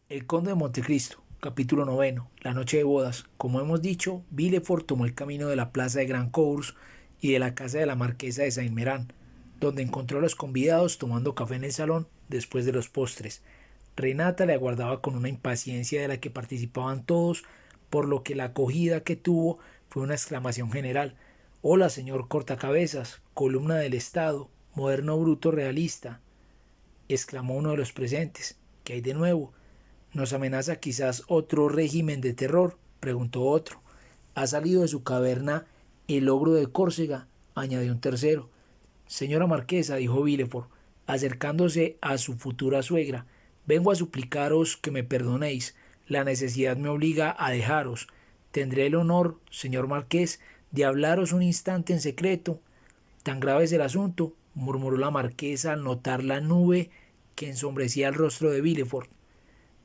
El Conde de Montecristo, capítulo noveno, la noche de bodas. Como hemos dicho, Villefort tomó el camino de la plaza de Grand Cours y de la casa de la marquesa de Saint-Méran, donde encontró a los convidados tomando café en el salón después de los postres. Renata le aguardaba con una impaciencia de la que participaban todos, por lo que la acogida que tuvo fue una exclamación general. «Hola, señor Cortacabezas, columna del Estado, moderno bruto realista», exclamó uno de los presentes. «¿Qué hay de nuevo? ¿Nos amenaza quizás otro régimen de terror?», preguntó otro. «¿Ha salido de su caverna el ogro de Córcega?», añadió un tercero. «Señora marquesa», dijo Villefort, acercándose a su futura suegra, «vengo a suplicaros que me perdonéis. La necesidad me obliga a dejaros. Tendré el honor, señor marqués, de hablaros un instante en secreto». «¿Tan grave es el asunto?», murmuró la marquesa al notar la nube que ensombrecía el rostro de Villefort.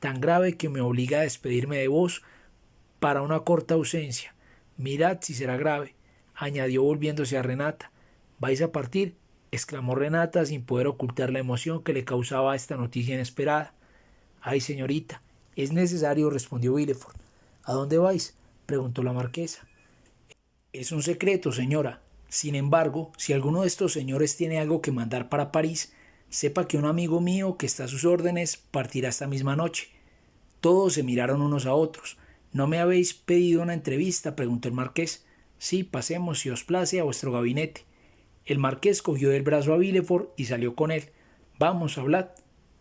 «Tan grave que me obliga a despedirme de vos para una corta ausencia. Mirad si será grave», añadió volviéndose a Renata. «¿Vais a partir?», exclamó Renata sin poder ocultar la emoción que le causaba esta noticia inesperada. «Ay, señorita, es necesario», respondió Villefort. «¿A dónde vais?», preguntó la marquesa. «Es un secreto, señora. Sin embargo, si alguno de estos señores tiene algo que mandar para París, sepa que un amigo mío que está a sus órdenes partirá esta misma noche». Todos se miraron unos a otros. «¿No me habéis pedido una entrevista?», preguntó el marqués. «Sí, pasemos, si os place, a vuestro gabinete». El marqués cogió del brazo a Villefort y salió con él. «Vamos, hablad».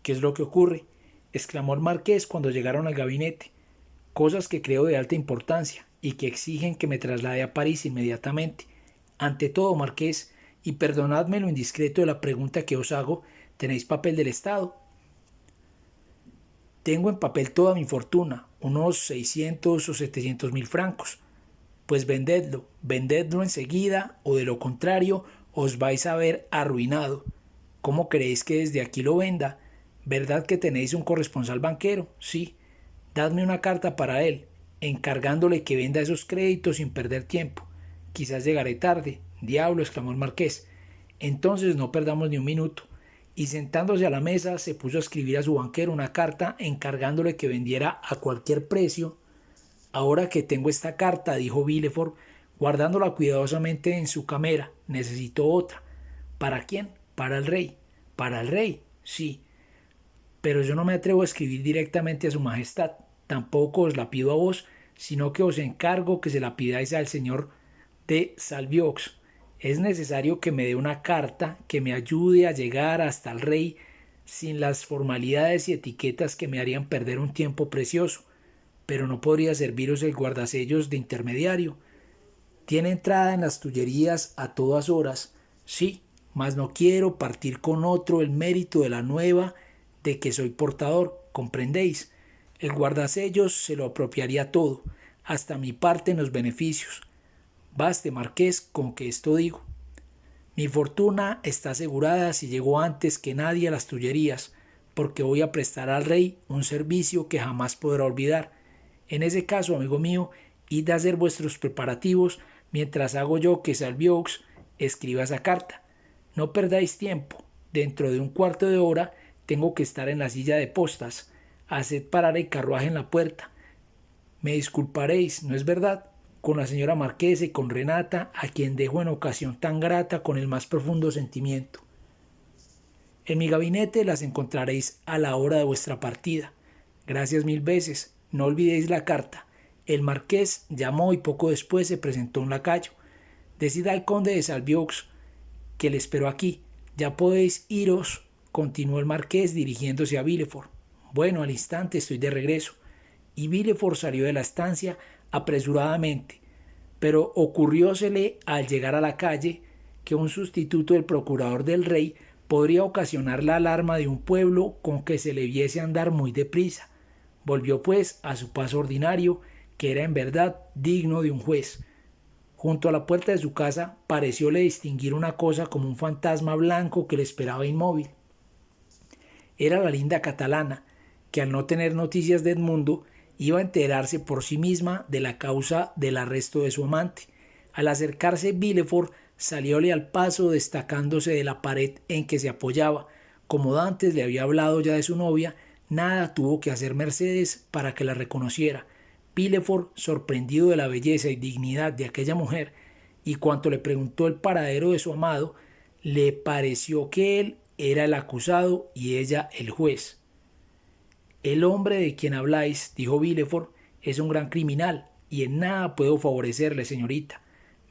«¿Qué es lo que ocurre?», exclamó el marqués cuando llegaron al gabinete. «Cosas que creo de alta importancia y que exigen que me traslade a París inmediatamente. Ante todo, marqués, y perdonadme lo indiscreto de la pregunta que os hago, ¿tenéis papel del Estado?». «Tengo en papel toda mi fortuna, unos 600 o 700.000 francos». «Pues vendedlo enseguida, o de lo contrario os vais a ver arruinado». «¿Cómo queréis que desde aquí lo venda? ¿Verdad que tenéis un corresponsal banquero?». «Sí». «Dadme una carta para él, encargándole que venda esos créditos sin perder tiempo». «Quizás llegaré tarde». «Diablo», exclamó el marqués. «Entonces no perdamos ni un minuto». Y sentándose a la mesa se puso a escribir a su banquero una carta encargándole que vendiera a cualquier precio. «Ahora que tengo esta carta», dijo Villefort, guardándola cuidadosamente en su camera, «necesito otra». «¿Para quién?». «Para el rey». «¿Para el rey?». «Sí. Pero yo no me atrevo a escribir directamente a su majestad. Tampoco os la pido a vos, sino que os encargo que se la pidáis al señor de Salviox. Es necesario que me dé una carta que me ayude a llegar hasta el rey sin las formalidades y etiquetas que me harían perder un tiempo precioso. Pero no podría serviros el guardasellos de intermediario. Tiene entrada en las Tullerías a todas horas». «Sí, mas no quiero partir con otro el mérito de la nueva de que soy portador, ¿comprendéis? El guardasellos se lo apropiaría todo, hasta mi parte en los beneficios. Baste, marqués, con que esto digo. Mi fortuna está asegurada si llego antes que nadie a las Tullerías, porque voy a prestar al rey un servicio que jamás podrá olvidar. En ese caso, amigo mío, id a hacer vuestros preparativos mientras hago yo que Salviox escriba esa carta. No perdáis tiempo. Dentro de un cuarto de hora tengo que estar en la silla de postas. Haced parar el carruaje en la puerta. Me disculparéis, ¿no es verdad?, con la señora marquesa y con Renata, a quien dejo en ocasión tan grata con el más profundo sentimiento. En mi gabinete las encontraréis a la hora de vuestra partida. Gracias mil veces. No olvidéis la carta». El marqués llamó y poco después se presentó un lacayo. «Decid al conde de Salviox que le espero aquí. Ya podéis iros», continuó el marqués dirigiéndose a Villefort. «Bueno, al instante estoy de regreso». Y Villefort salió de la estancia apresuradamente, pero ocurriósele al llegar a la calle que un sustituto del procurador del rey podría ocasionar la alarma de un pueblo con que se le viese andar muy deprisa. Volvió pues a su paso ordinario, que era en verdad digno de un juez. Junto a la puerta de su casa parecióle distinguir una cosa como un fantasma blanco que le esperaba inmóvil. Era la linda catalana, que al no tener noticias de Edmundo, iba a enterarse por sí misma de la causa del arresto de su amante. Al acercarse Villefort salióle al paso destacándose de la pared en que se apoyaba. Como Dantes le había hablado ya de su novia, Nada tuvo que hacer Mercedes para que la reconociera. Villefort, sorprendido de la belleza y dignidad de aquella mujer, y cuanto le preguntó el paradero de su amado, le pareció que él era el acusado y ella el juez. El hombre de quien habláis, dijo Villefort, es un gran criminal, y en nada puedo favorecerle, señorita.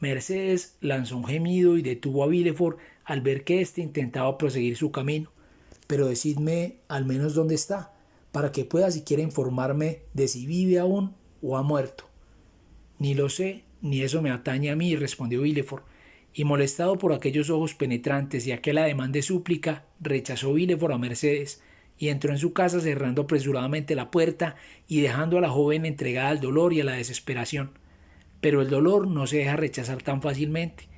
Mercedes lanzó un gemido y detuvo a Villefort al ver que éste intentaba proseguir su camino. Pero decidme al menos dónde está, para que pueda siquiera informarme de si vive aún o ha muerto. Ni lo sé, ni eso me atañe a mí, respondió Villefort, y molestado por aquellos ojos penetrantes y aquel ademán de súplica, rechazó Villefort a Mercedes, y entró en su casa cerrando apresuradamente la puerta y dejando a la joven entregada al dolor y a la desesperación. Pero el dolor no se deja rechazar tan fácilmente.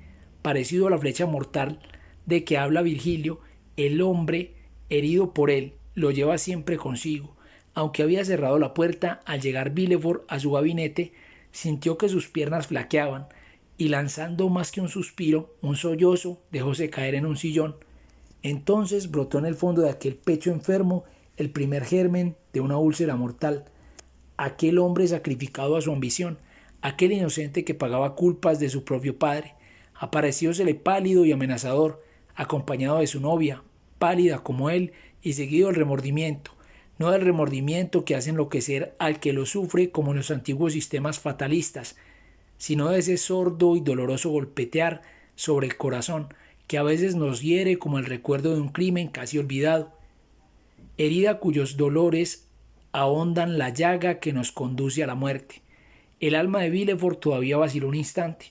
Parecido a la flecha mortal de que habla Virgilio, el hombre, herido por él, lo lleva siempre consigo. Aunque había cerrado la puerta, al llegar Villefort a su gabinete, sintió que sus piernas flaqueaban, y lanzando más que un suspiro, un sollozo, dejóse caer en un sillón. Entonces brotó en el fondo de aquel pecho enfermo el primer germen de una úlcera mortal. Aquel hombre sacrificado a su ambición, aquel inocente que pagaba culpas de su propio padre, apareciósele pálido y amenazador, acompañado de su novia, pálida como él, y seguido del remordimiento, no del remordimiento que hace enloquecer al que lo sufre como en los antiguos sistemas fatalistas, sino de ese sordo y doloroso golpetear sobre el corazón, que a veces nos hiere como el recuerdo de un crimen casi olvidado, herida cuyos dolores ahondan la llaga que nos conduce a la muerte. El alma de Villefort todavía vaciló un instante.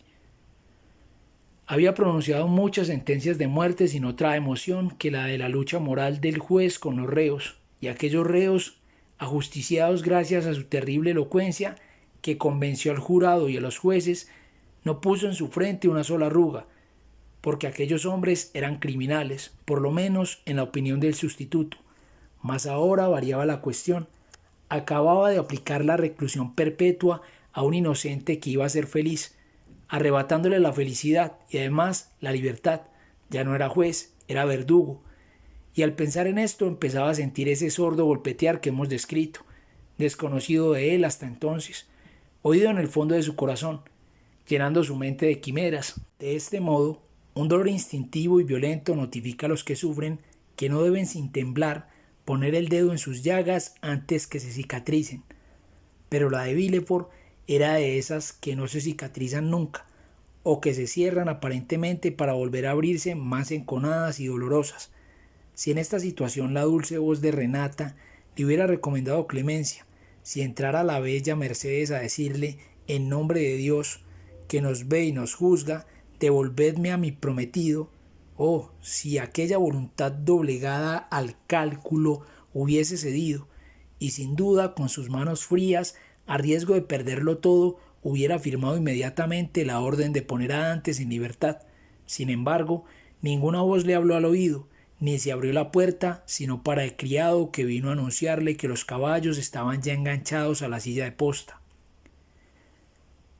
Había pronunciado muchas sentencias de muerte sin otra emoción que la de la lucha moral del juez con los reos, y aquellos reos, ajusticiados gracias a su terrible elocuencia, que convenció al jurado y a los jueces, no puso en su frente una sola arruga, porque aquellos hombres eran criminales, por lo menos en la opinión del sustituto. Mas ahora variaba la cuestión. Acababa de aplicar la reclusión perpetua a un inocente que iba a ser feliz, arrebatándole la felicidad y además la libertad. Ya no era juez, era verdugo. Y al pensar en esto empezaba a sentir ese sordo golpetear que hemos descrito, desconocido de él hasta entonces, oído en el fondo de su corazón, llenando su mente de quimeras. De este modo, un dolor instintivo y violento notifica a los que sufren que no deben sin temblar poner el dedo en sus llagas antes que se cicatricen. Pero la de Villefort era de esas que no se cicatrizan nunca, o que se cierran aparentemente para volver a abrirse más enconadas y dolorosas. Si en esta situación la dulce voz de Renata le hubiera recomendado clemencia, si entrara la bella Mercedes a decirle, en nombre de Dios, que nos ve y nos juzga, devolvedme a mi prometido, oh, si aquella voluntad doblegada al cálculo hubiese cedido, y sin duda con sus manos frías, a riesgo de perderlo todo, hubiera firmado inmediatamente la orden de poner a Dantes en libertad. Sin embargo, ninguna voz le habló al oído, ni se abrió la puerta, sino para el criado que vino a anunciarle que los caballos estaban ya enganchados a la silla de posta.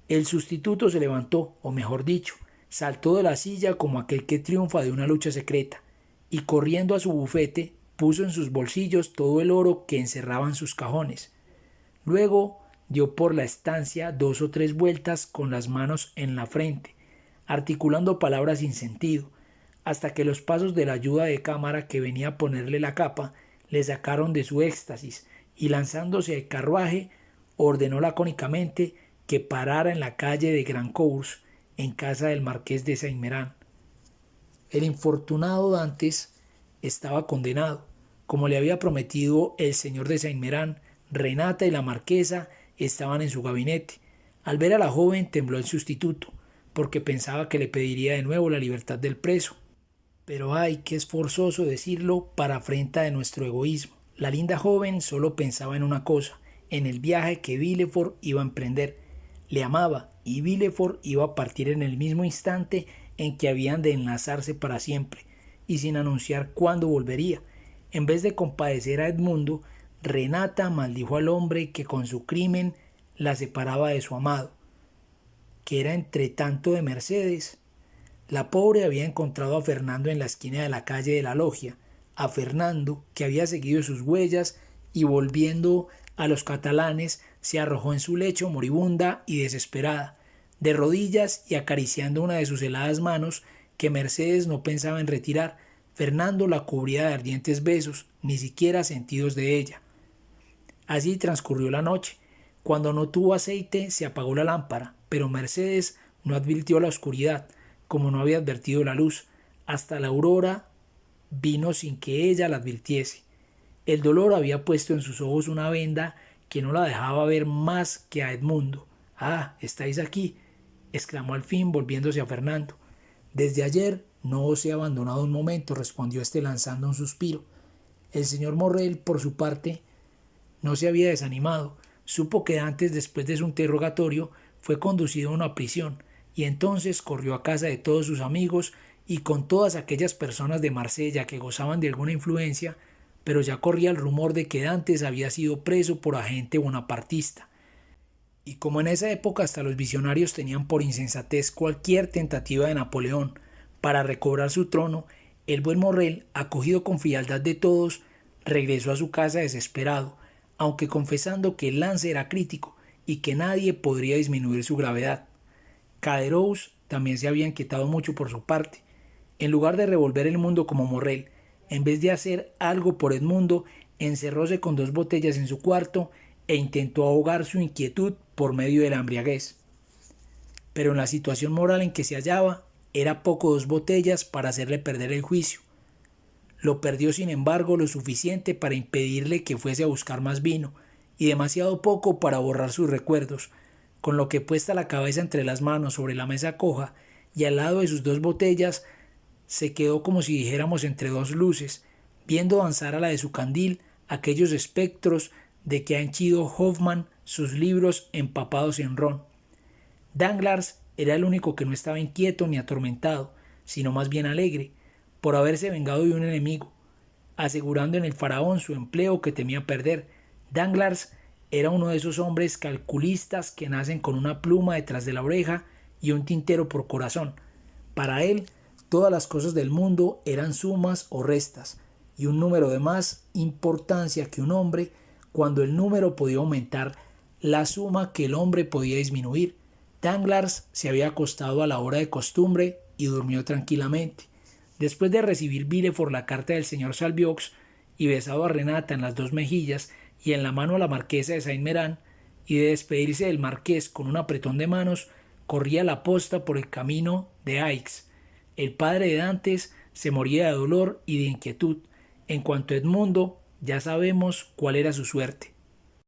El sustituto se levantó, o mejor dicho, saltó de la silla como aquel que triunfa de una lucha secreta, y corriendo a su bufete, puso en sus bolsillos todo el oro que encerraban sus cajones. Luego dio por la estancia 2 o 3 vueltas con las manos en la frente, articulando palabras sin sentido, hasta que los pasos de la ayuda de cámara que venía a ponerle la capa le sacaron de su éxtasis, y lanzándose al carruaje, ordenó lacónicamente que parara en la calle de Grandcours, en casa del marqués de Saint-Méran. El infortunado Dantes estaba condenado. Como le había prometido el señor de Saint-Méran, Renata y la marquesa estaban en su gabinete. Al ver a la joven tembló el sustituto, porque pensaba que le pediría de nuevo la libertad del preso. Pero ay, que es forzoso decirlo para afrenta de nuestro egoísmo. La linda joven solo pensaba en una cosa, en el viaje que Villefort iba a emprender. Le amaba, y Villefort iba a partir en el mismo instante en que habían de enlazarse para siempre, y sin anunciar cuándo volvería. En vez de compadecer a Edmundo, Renata maldijo al hombre que con su crimen la separaba de su amado, que era entre tanto de Mercedes. La pobre había encontrado a Fernando en la esquina de la calle de la Logia, a Fernando que había seguido sus huellas y volviendo a los catalanes, se arrojó en su lecho moribunda y desesperada, de rodillas y acariciando una de sus heladas manos que Mercedes no pensaba en retirar. Fernando la cubría de ardientes besos, ni siquiera sentidos de ella. Así transcurrió la noche. Cuando no tuvo aceite, se apagó la lámpara, pero Mercedes no advirtió la oscuridad, como no había advertido la luz. Hasta la aurora vino sin que ella la advirtiese. El dolor había puesto en sus ojos una venda que no la dejaba ver más que a Edmundo. «Ah, ¿estáis aquí?», exclamó al fin, volviéndose a Fernando. «Desde ayer no os he abandonado un momento», respondió éste lanzando un suspiro. El señor Morrel, por su parte, no se había desanimado. Supo que antes, después de su interrogatorio, fue conducido a una prisión, y entonces corrió a casa de todos sus amigos y con todas aquellas personas de Marsella que gozaban de alguna influencia, pero ya corría el rumor de que Dantes había sido preso por agente bonapartista. Y como en esa época hasta los visionarios tenían por insensatez cualquier tentativa de Napoleón para recobrar su trono, el buen Morrel, acogido con frialdad de todos, regresó a su casa desesperado, aunque confesando que el lance era crítico y que nadie podría disminuir su gravedad. Caderousse también se había inquietado mucho por su parte. En lugar de revolver el mundo como Morrel, en vez de hacer algo por Edmundo, encerróse con 2 botellas en su cuarto e intentó ahogar su inquietud por medio de la embriaguez. Pero en la situación moral en que se hallaba, era poco 2 botellas para hacerle perder el juicio. Lo perdió, sin embargo, lo suficiente para impedirle que fuese a buscar más vino, y demasiado poco para borrar sus recuerdos, con lo que, puesta la cabeza entre las manos sobre la mesa coja y al lado de sus 2 botellas, se quedó como si dijéramos entre 2 luces, viendo danzar a la de su candil aquellos espectros de que ha henchido Hoffmann sus libros empapados en ron. Danglars era el único que no estaba inquieto ni atormentado, sino más bien alegre, por haberse vengado de un enemigo, asegurando en el faraón su empleo que temía perder. Danglars era uno de esos hombres calculistas que nacen con una pluma detrás de la oreja y un tintero por corazón. Para él, todas las cosas del mundo eran sumas o restas, y un número de más importancia que un hombre, cuando el número podía aumentar la suma que el hombre podía disminuir. Danglars se había acostado a la hora de costumbre y durmió tranquilamente. Después de recibir Villefort la carta del señor Salviox y besado a Renata en las 2 mejillas y en la mano a la marquesa de Saint-Méran, y de despedirse del marqués con un apretón de manos, corría la posta por el camino de Aix. El padre de Dantes se moría de dolor y de inquietud. En cuanto a Edmundo, ya sabemos cuál era su suerte.